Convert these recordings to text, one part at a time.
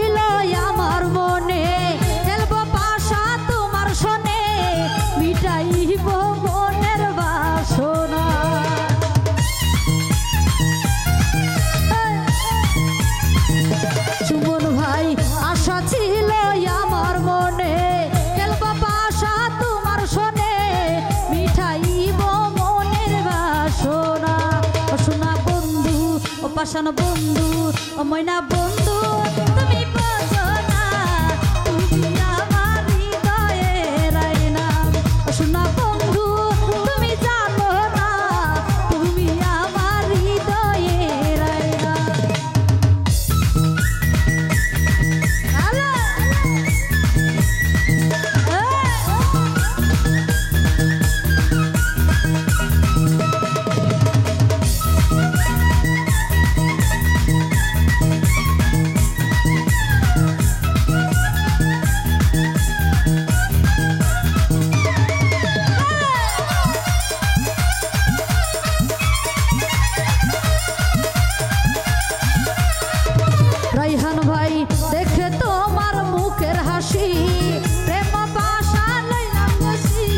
ছিল আমার মনে খেলবো পাশা তোমার শোনে মিটাইব মনের বাসনা সুমন ভাই আশা ছিল আমার মনে খেলবো পাশা তোমার শোনে মিটাইব মনের বাসনা ও সোনা বন্ধু ও পাশান বন্ধু ও ময়না বন্ধু তুমি বোঝো না তুমি আমার হৃদয়ের আয়না ও সোনা বন্ধু তুমি জানো না তুমি আমার হৃদয়ের আয়না রাইহান ভাই দেখে তোমার মুখের হাসি প্রেম বাসা লইলাম বসি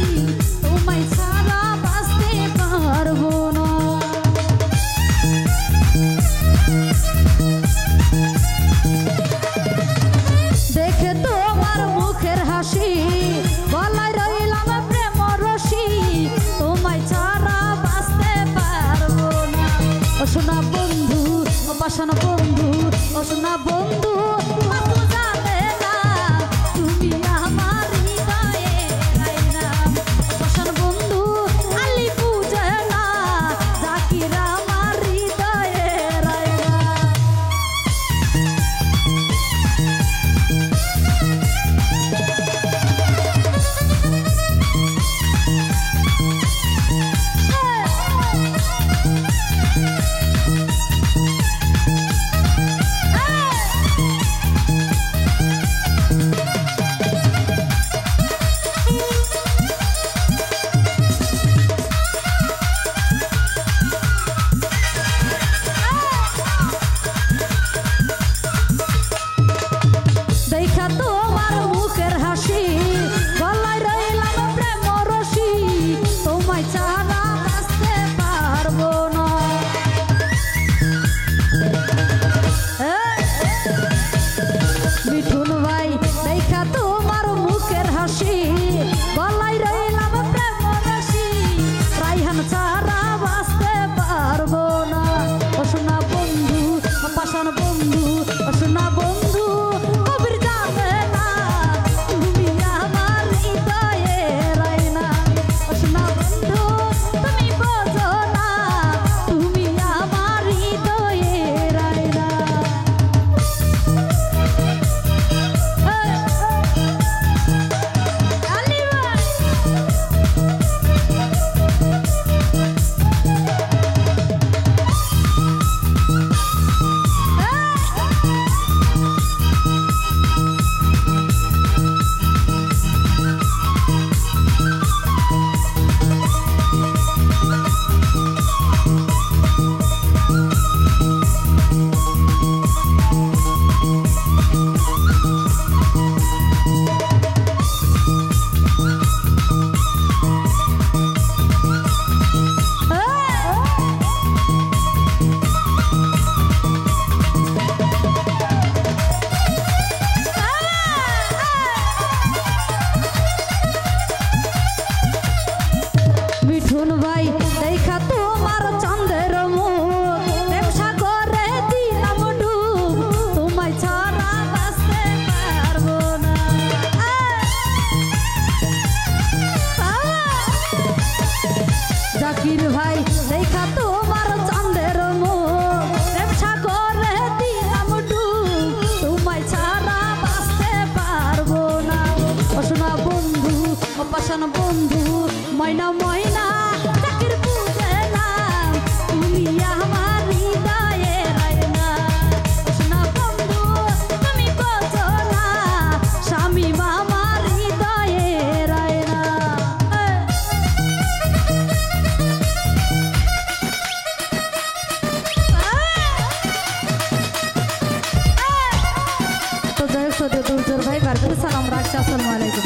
তোমায় ছাড়া বাঁচতে পারবো না দেখে তোমার মুখের হাসি গলায় রইলাম প্রেম রশি তোমায় ছাড়া বাঁচতে পারবো না ও সোনা বন্ধু ও পাশান বন্ধু ও সোনা বন্ধু মাথু জানে না তুমি আমার হৃদয়ের আয়না ও পাশান বন্ধু আলি বুঝে না জাকির আমার হৃদয়ের আয়না দেখা তোমার মুখের হাসি গলায় রইলাম প্রেম রশি তোমায় ছাড়া বাঁচতে পারবো না মিঠুন ভাই দেখা তোমার মুখের হাসি গলায় রইলাম প্রেম রশি রাইহান ছাড়া বাঁচতে পারবো না ও সোনা বন্ধু ও পাশান বন্ধু ও সোনা বন্ধু কবির জানে না তুমি আমার হৃদয়ের আয়না ও সোনা বন্ধু তুমি বোঝো না তুমি আমার হৃদয়ের আয়না আলী ভাই মিঠুন ভাই দেখা তোমার চন্দ্রের মুখ প্রেম সাগরে দিলাম ডুব তোমায় ছাড়া বাঁচতে পারবো না জাকির ভাই দেখা তোমার চন্দ্রের মুখ প্রেম সাগরে দিলাম ডুব তোমায় ছাড়া বাঁচতে পারবো না ও সোনা বন্ধু ও পাশান বন্ধু ময়না ময়না জাকির বুঝে না তুমি আমার হৃদয়ের আয়না ও সোনা বন্ধু তুমি বোঝো না স্বামী আমার হৃদয়ের আয়না তো সৌদি দুর্জোর ভাই বারকুর সালাম রাখছি। আসসালামু আলাইকুম।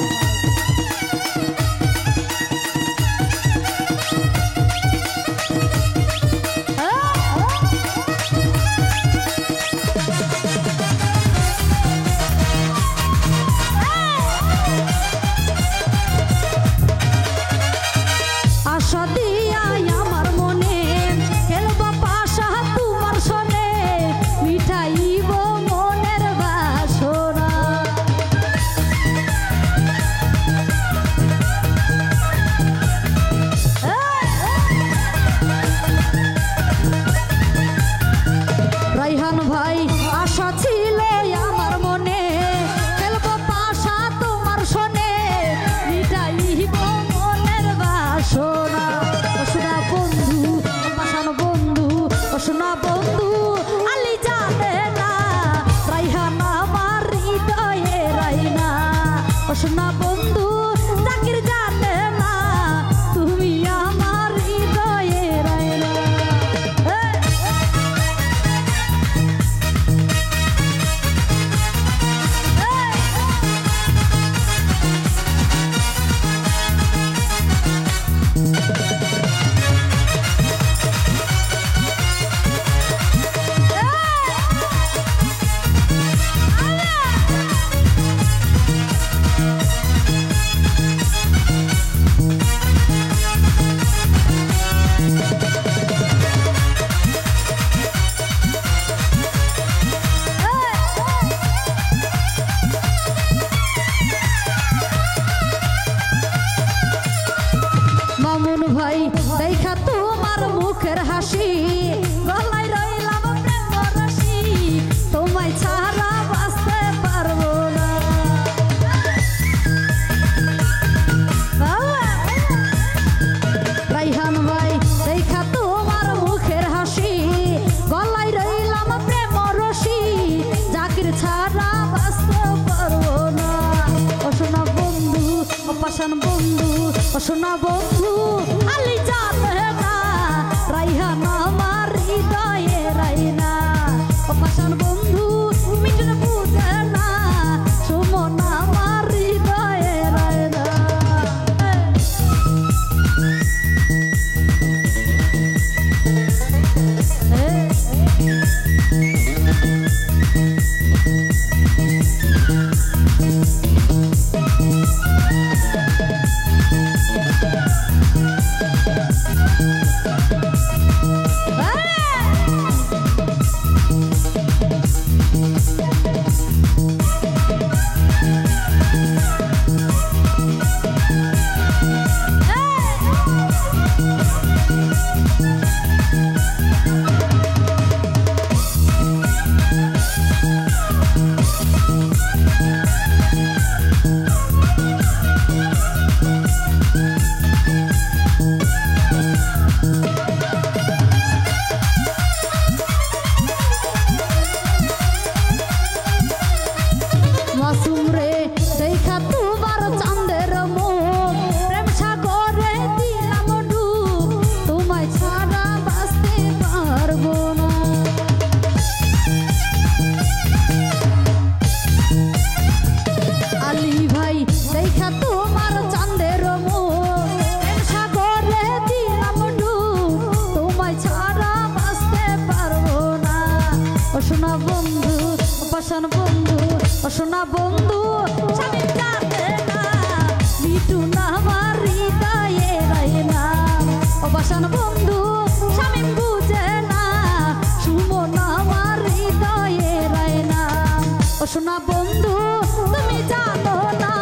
রাইহান ভাই আশা ছিল আমার মনে, খেলবো পাশা তোমার শোনে, মিটাইব মনের বাসনা। শোনা বন্ধু পাশান বন্ধু, শোনা বন্ধু আলি জানে না, রাইহান আমার হৃদয়ে রাইনা। শোনা বন্ধু জাকির জানে না, তুমি আমার হৃদয়ে রাইনা। মামুন ভাই দেখা তোমার মুখের হাসি, গলায় রইলাম প্রেম রশি, তোমায় ছাড়া বাঁচতে পারবো না। রাইহান ভাই দেখা তোমার মুখের হাসি, গলায় রইলাম প্রেম রশি, জাকির ছাড়া বাঁচতে পারবো না। ও শোনা বন্ধু ও পাশান বন্ধু, ও শোনা বন্ধু আলি জানে না, রাইহান আমার হৃদয়ে রাইনা। ও পাশান বন্ধু মিটন বুঝে না, সুমন আমার হৃদয়ে রাইনা। মাসুম রে দেখা তোমার চাঁদের মুখ, প্রেম সাগরে দিলাম ডুব, তোমায় ছাড়া বাঁচতে পারবো না। আলী ভাই দেখা তোমার চাঁদের মুখ, প্রেম সাগরে দিলাম ডুব, তোমায় ছাড়া বাঁচতে পারবো না। ও শোনা বন্ধু পাশান বন্ধু, ও শোনা বন্ধু স্বামী জানে না, মিটু না আমার হৃদয়ে রাইনা। ও পাশান বন্ধু স্বামী বুঝে না, সুমন আমার হৃদয়ে রাইনা। ও শোনা বন্ধু তুমি জানো না,